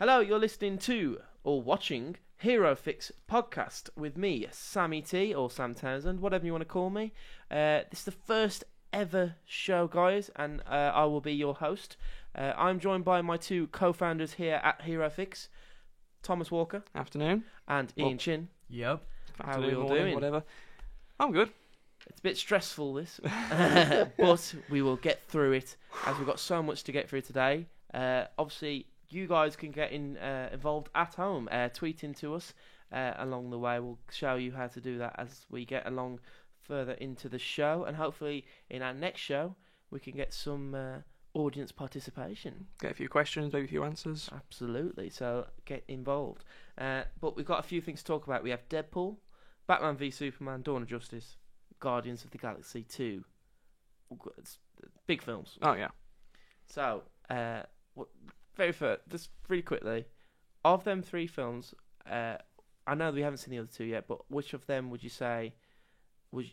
Hello, you're listening to or watching Hero Fix podcast with me, Sammy T or Sam Townsend, whatever you want to call me. This is the first ever show, guys, and I will be your host. I'm joined by my two co-founders here at Hero Fix, Thomas Walker. Afternoon. And Ian Chin. Yep. How are we all doing? Whatever. I'm good. It's a bit stressful, this, but we will get through it, as we've got so much to get through today. Obviously, you guys can get involved at home, tweeting to us along the way. We'll show you how to do that as we get along further into the show, and hopefully in our next show we can get some audience participation. Get a few questions, maybe a few answers. Absolutely, so get involved. But we've got a few things to talk about. We have Deadpool, Batman v Superman, Dawn of Justice, Guardians of the Galaxy 2. It's big films. Oh, yeah. So, very first, just really quickly, of them three films, I know we haven't seen the other two yet, but which of them would you say was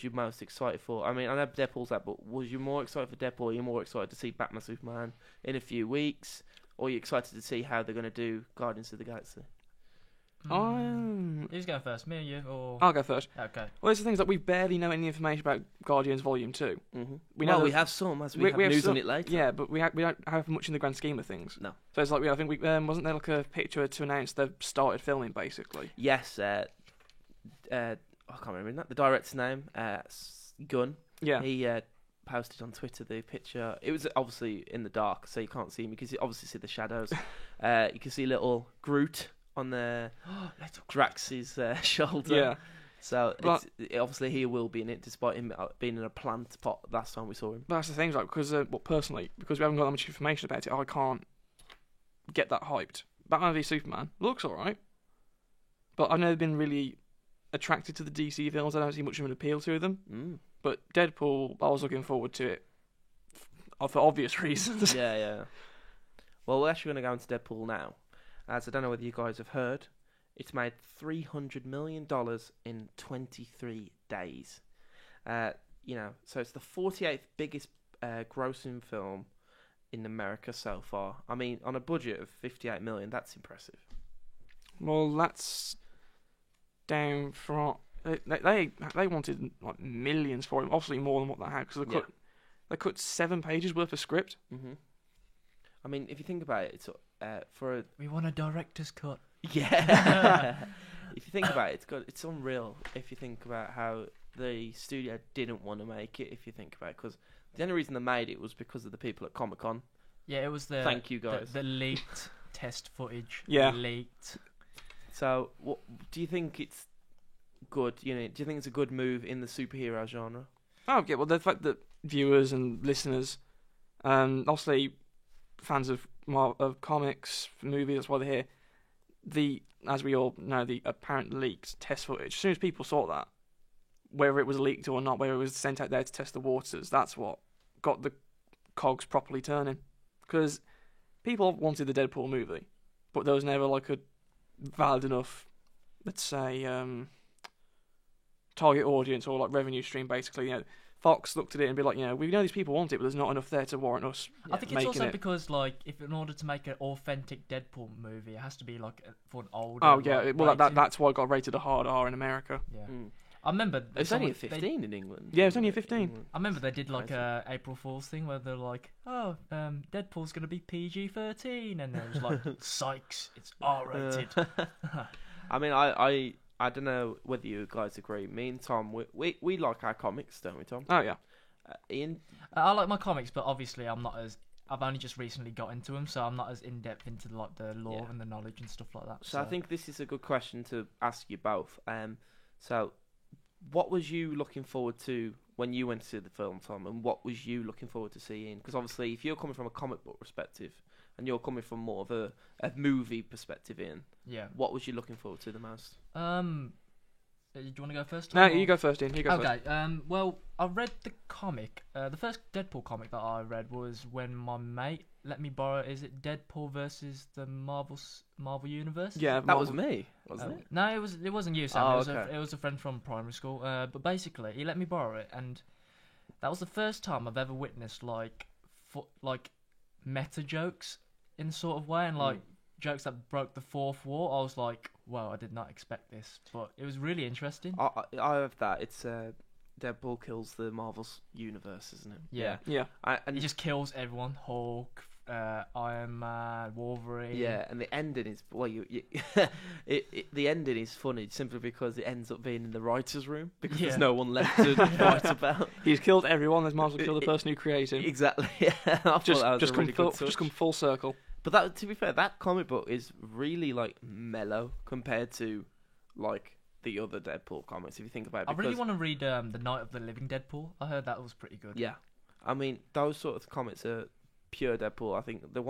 you most excited for? I mean, I know Deadpool's that, but was you more excited for Deadpool, or are you more excited to see Batman Superman in a few weeks, or are you excited to see how they're going to do Guardians of the Galaxy? Who's going first, me or you? Or... I'll go first. Okay. Well, there's the things that we barely know any information about Guardians Volume 2. Mm-hmm. We have some, as we have news some, on it later. Yeah, but we don't have much in the grand scheme of things. No. So it's like, I think wasn't there like a picture to announce they've started filming, basically? Yes, I can't remember that. The director's name, Gunn. Yeah. He posted on Twitter the picture. It was obviously in the dark, so you can't see him. You can obviously see the shadows. You can see little Groot on the Drax's shoulder. Yeah. So obviously he will be in it, despite him being in a plant pot last time we saw him. But that's the thing, like, because personally, because we haven't got that much information about it, I can't get that hyped. Batman v Superman looks alright, but I've never been really attracted to the DC films. I don't see much of an appeal to them. But Deadpool, I was looking forward to it for obvious reasons. Yeah. Well, we're actually going to go into Deadpool now, as I don't know whether you guys have heard, it's made $300 million in 23 days. So it's the 48th biggest grossing film in America so far. I mean, on a budget of $58 million, that's impressive. Well, that's down from they wanted like millions for it, obviously more than what they had, because they cut 7 pages worth of script. Mm-hmm. I mean, if you think about it, it's we want a director's cut. Yeah. If you think about it, it's unreal. If you think about how the studio didn't want to make it, if you think about it, because the only reason they made it was because of the people at Comic-Con. Yeah, it was the. Thank you, guys. The leaked test footage. Yeah. Leaked. So, what do you think it's good? Do you think it's a good move in the superhero genre? Oh, yeah. Well, the fact that viewers and listeners, obviously fans of comics, movies, that's why they're here. As we all know, the apparent leaked test footage. As soon as people saw that, whether it was leaked or not, whether it was sent out there to test the waters, that's what got the cogs properly turning. Because people wanted the Deadpool movie, but there was never like a valid enough, let's say, target audience or like revenue stream. Basically, Fox looked at it and be like, we know these people want it, but there's not enough there to warrant us. I think it's also because, like, if in order to make an authentic Deadpool movie, it has to be like for an older. Oh yeah, well rating. that's why it got rated a hard R in America. Yeah, I remember it's only a 15 in England. Yeah, it's only a 15. I remember they did like a April Fool's thing where they're like, Deadpool's gonna be PG-13, and it was like, sykes, it's R-rated. I mean, I don't know whether you guys agree. Me and Tom, we like our comics, don't we, Tom? Oh yeah. Ian, I like my comics, but obviously I've only just recently got into them, so I'm not as in depth into like the lore and the knowledge and stuff like that. So I think this is a good question to ask you both. So what was you looking forward to when you went to see the film, Tom, and what was you looking forward to seeing? Because obviously, if you're coming from a comic book perspective and you're coming from more of a movie perspective, Ian, what was you looking forward to the most? Do you want to go first? No, you go first, Ian. You go first. Okay. Well, I read the comic. The first Deadpool comic that I read was when my mate let me borrow. Is it Deadpool versus the Marvel Universe? Yeah, that was me, wasn't it? No, it wasn't you, Sam. Oh, it was a friend from primary school. But basically, he let me borrow it, and that was the first time I've ever witnessed like meta jokes in sort of way, and like jokes that broke the fourth wall. I was like, wow, I did not expect this, but it was really interesting. I have that. It's Deadpool kills the Marvel's universe, isn't it? Yeah. Yeah. And He just kills everyone. Hulk, Iron Man, Wolverine. yeah, and the ending is the ending is funny simply because it ends up being in the writers' room because Yeah. there's no one left to write about. He's killed everyone. There's might as well kill the person who created him. Exactly. Yeah, I thought that was Just a come really good touch. just come full circle. But that, to be fair, that comic book is really like mellow compared to like the other Deadpool comics. If you think about it, I really because- want to read The Night of the Living Deadpool. I heard that was pretty good. Yeah, I mean those sort of comics are pure Deadpool. I think that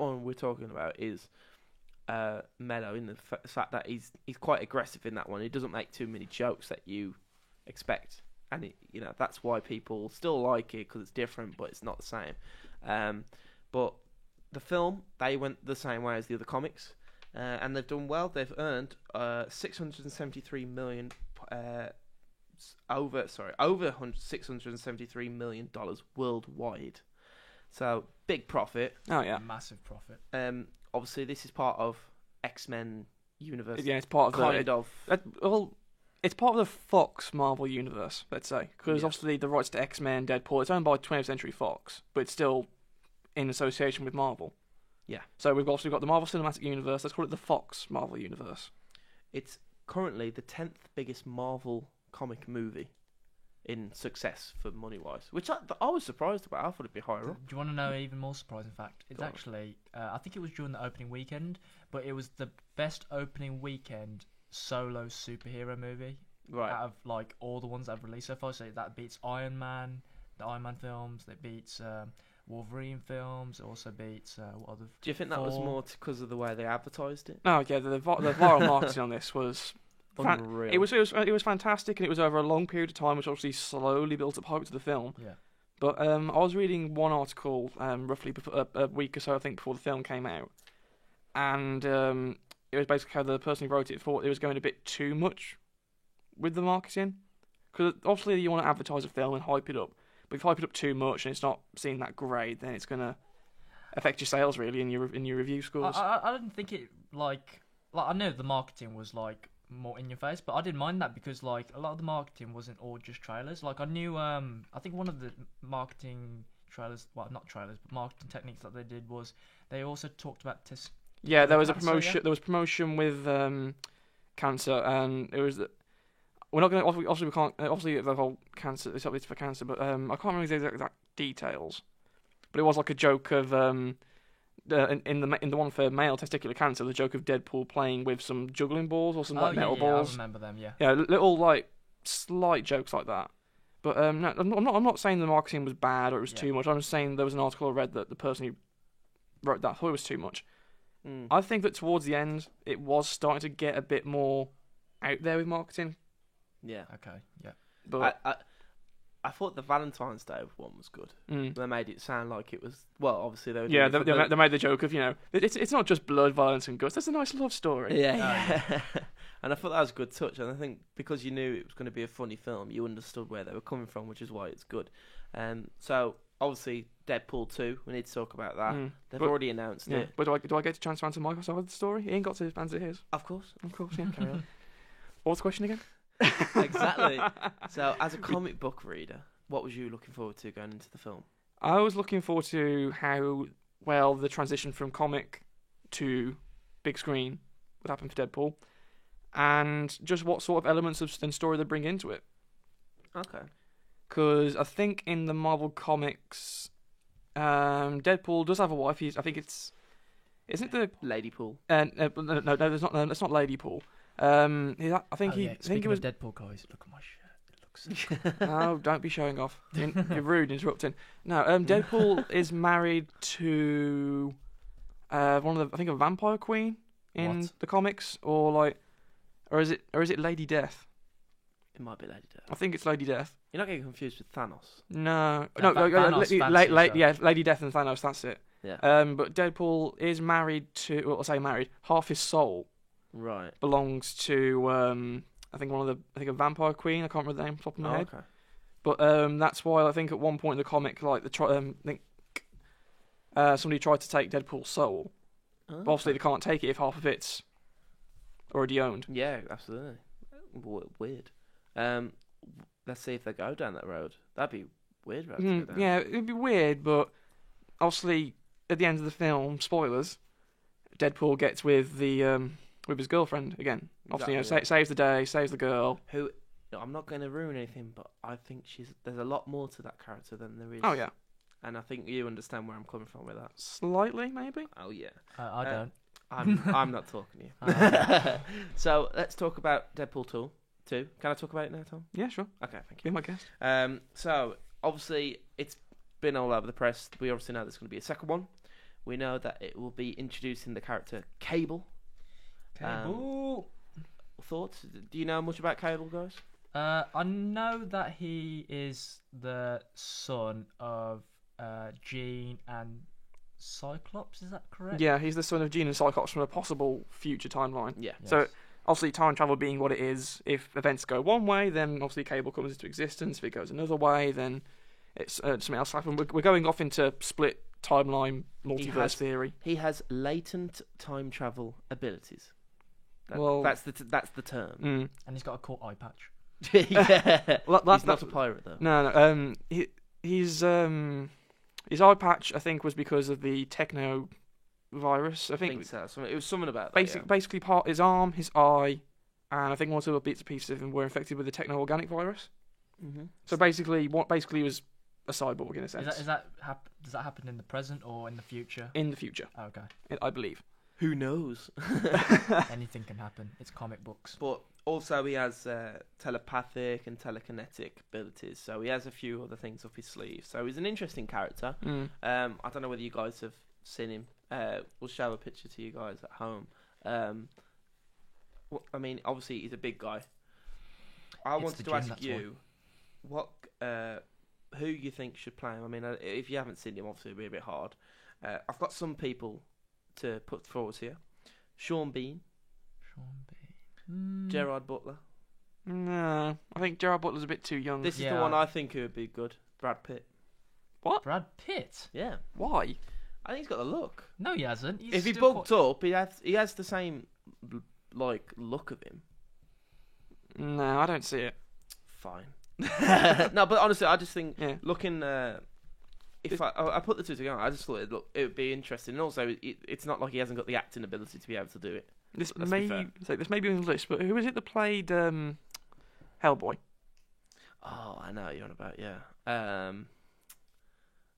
one we're talking about is mellow in the fact that he's quite aggressive in that one. He doesn't make too many jokes that you expect, and that's why people still like it because it's different, but it's not the same. But the film, they went the same way as the other comics, and they've done well. They've earned $673 million. Over $673 million worldwide. So big profit. Oh yeah. Massive profit. Obviously this is part of X-Men universe. Yeah, it's part of kind of. well, it's part of the Fox Marvel universe, let's say, because Yeah. obviously the rights to X-Men, Deadpool, it's owned by 20th Century Fox, but it's still in association with Marvel. Yeah. So we've also got the Marvel Cinematic Universe. Let's call it the Fox Marvel Universe. It's currently the 10th biggest Marvel comic movie in success for money wise, which I was surprised about. I thought it'd be higher up. Do you want to know an even more surprising fact? It's Go on. actually, I think it was during the opening weekend, but it was the best opening weekend solo superhero movie Right. out of like all the ones that have released so far. So that beats Iron Man, the Iron Man films. That beats Wolverine films. It also beats what other? Do you think that was Thor. more because of the way they advertised it? Oh yeah, the viral marketing on this was Unreal. it was fantastic, and it was over a long period of time, which obviously slowly built up hype to the film. Yeah. But I was reading one article roughly a week or so, I think, before the film came out, and it was basically how the person who wrote it thought it was going a bit too much with the marketing, because obviously you want to advertise a film and hype it up, but if you hype it up too much and it's not seen that great, then it's gonna affect your sales really in your review scores. I didn't think it like I know the marketing was like more in your face, but I didn't mind that because like a lot of the marketing wasn't all just trailers. Like I knew I think one of the marketing trailers, well not trailers, but marketing techniques that they did was they also talked about Yeah, there was a Cancer, promotion. yeah? There was promotion with cancer, and it was. We're not going to obviously we can't obviously the whole cancer. It's obviously for cancer, but I can't remember the exact details. But it was like a joke of in the one for male testicular cancer, the joke of Deadpool playing with some juggling balls or some like metal I balls. remember them. Yeah. Yeah, little like slight jokes like that. But no, I'm not saying the marketing was bad or it was Yeah. too much. I'm just saying there was an article I read that the person who wrote that thought it was too much. Mm. I think that towards the end, it was starting to get a bit more out there with marketing. Yeah. Okay. Yeah. But I thought the Valentine's Day one was good. mm, They made it sound like it was obviously they were yeah, doing it they for they made the joke of it's not just blood, violence, and guts. That's a nice love story. Yeah. And I thought that was a good touch, and I think because you knew it was going to be a funny film, you understood where they were coming from, which is why it's good. So obviously Deadpool 2, we need to talk about that. Mm. They've But- already announced Yeah, it. but do I get a chance to answer Michael's side of the story? He ain't got to answer his. Of course. Of course, yeah. Carry on. What's the question again? Exactly. So as a comic book reader, what was you looking forward to going into the film? I was looking forward to how well the transition from comic to big screen would happen for Deadpool, and just what sort of elements and story they bring into it. Okay. Because I think in the Marvel comics, Deadpool does have a wife. Isn't the Lady Pool. no, there's not. That's not Lady Pool. I think Yeah. I think Speaking it was. of Deadpool, guys, look at my shirt. It looks. Oh, don't be showing off. You're rude, interrupting. No, Deadpool is married to one of the, I think, a vampire queen in What? the comics, or is it Lady Death? It might be Lady Death. I think it's Lady Death. You're not getting confused with Thanos. No, Yeah, Thanos fancy, yeah, Lady Death and Thanos. That's it. Yeah. But Deadpool is married to, well, I'll say married. Half his soul Right. belongs to, I think a vampire queen. I can't remember the name off the top of my head. Okay. But that's why I think at one point in the comic, like I think somebody tried to take Deadpool's soul, Oh, But obviously, they can't take it if half of it's already owned. yeah, absolutely. Weird. Let's see if they go down that road. That'd be weird road to go down. Yeah, it'd be weird, but obviously, at the end of the film, spoilers, Deadpool gets with his girlfriend again. Obviously, Exactly, saves the day, saves the girl. Who? No, I'm not going to ruin anything, but I think there's a lot more to that character than there is. Oh yeah, And I think you understand where I'm coming from with that. slightly maybe. Oh yeah. I don't. I'm not talking to you. Oh. So let's talk about Deadpool 2. Can I talk about it now, Tom? Yeah, sure. Okay, thank Be you. my guest. So obviously it's been all over the press. We obviously know there's going to be a second one. We know that it will be introducing the character Cable. Cable. Thoughts? Do you know much about Cable, guys? I know that he is the son of Jean and Cyclops. Is that correct? Yeah, he's the son of Jean and Cyclops from a possible future timeline. Yeah. Yes. So obviously, time travel being what it is, if events go one way, then obviously Cable comes into existence. If it goes another way, then it's something else happens. We're going off into split timeline multiverse theory. He has latent time travel abilities. Well- that's the term. Mm. And he's got a cool eye patch. Yeah. Well, He's not a pirate though. No. His eye patch, I think, was because of the techno virus. I I think think so. It was something about that. basically part his arm, his eye, and I think one or two other bits and pieces of him were infected with the techno-organic virus. Mm-hmm. So basically, he was a cyborg in a sense. Does that happen in the present or in the future? In the future, Okay. I believe. Who knows? Anything can happen. It's comic books. But also he has telepathic and telekinetic abilities, so he has a few other things up his sleeve. So he's an interesting character. Mm. I don't know whether you guys have seen him. We'll show a picture to you guys at home. I mean, obviously he's a big guy. I It's wanted the to gym, ask that's you who you think should play him. I mean, if you haven't seen him, obviously it'll be a bit hard. I've got some people to put forward here: Sean Bean, Sean Bean. Gerard Butler. No, I think Gerard Butler's a bit too young. This is the Yeah. one I think who would be good. Brad Pitt. Brad Pitt. Yeah, Why? I think he's got the look. No, he hasn't. He's If he still bulked up, he has the same look of him. No, I don't see it. Fine. No, but honestly, I just think Yeah. looking. If I put the two together, I just thought it would be interesting, and also it's not like he hasn't got the acting ability to be able to do it. This Let's may be fair. this may be on the list, but who is it that played Hellboy? Oh, I know what you're on about. Yeah.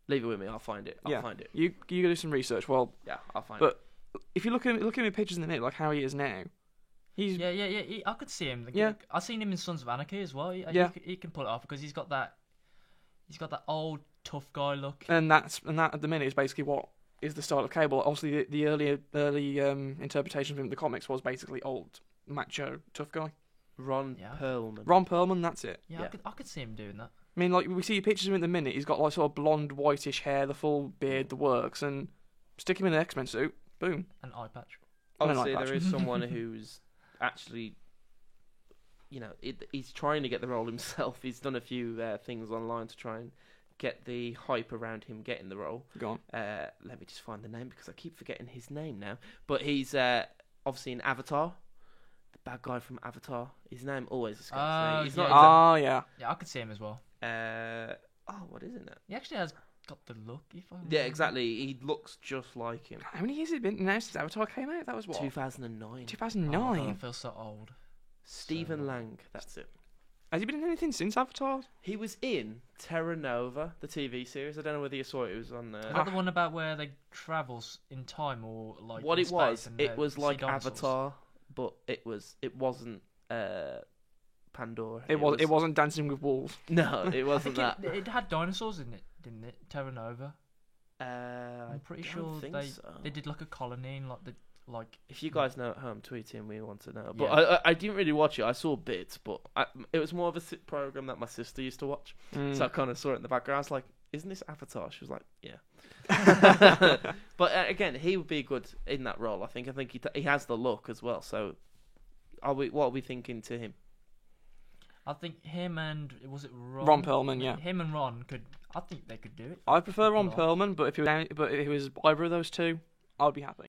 Leave it with me. I'll find it. Yeah. I'll find it. You go do some research. Well, Yeah, I'll find But- it. if you look at pictures in the minute, like how he is now, he's Yeah. I could see him. Yeah. I've seen him in Sons of Anarchy as well. Yeah. He can pull it off because he's got that old tough guy look. and that at the minute is basically what is the style of Cable. Obviously, the early interpretation from the comics was basically old macho tough guy. Ron Yeah. Perlman. Ron Perlman, that's it. Yeah, Yeah. I could see him doing that. I mean, like we see pictures of him at the minute. He's got like sort of blonde, whitish hair, the full beard, the works, and stick him in an X-Men suit. Boom. An eye patch. I don't Honestly, like there is someone who's actually, he's trying to get the role himself. He's done a few things online to try and get the hype around him getting the role. Go on. Let me just find the name because I keep forgetting his name now. But he's obviously in Avatar. The bad guy from Avatar. His name always escapes me. He's not. Oh yeah. Yeah, I could see him as well. What is it now? He actually has got the look. If I Yeah, remember. exactly. He looks just like him. How many years has it been now since Avatar came out? That was what? 2009. Oh, 2009. I feel so old. Stephen So- Lang. That's it. Has he been in anything since Avatar? He was in Terra Nova, the TV series. I don't know whether you saw it. It was on. Is that the one about where they travels in time or like What in it space was, and it they was see like dinosaurs? Avatar, but it wasn't Pandora. It wasn't Dancing with Wolves. No, it I wasn't think that. it had dinosaurs in it, didn't it? Terra Nova. I'm pretty don't sure think they- so. They did like a colony in like. If you guys know at home, tweet in. We want to know. But Yeah. I didn't really watch it. I saw bits, but it was more of a program that my sister used to watch. Mm. So I kind of saw it in the background. I was like, "Isn't this Avatar?" She was like, "Yeah." But again, he would be good in that role. I think he has the look as well. So, what are we thinking to him? I think him and was it Ron? Ron Perlman, yeah. Him and Ron could. I think they could do it. I prefer Ron Well- Perlman, but if it was either of those two, I'd be happy.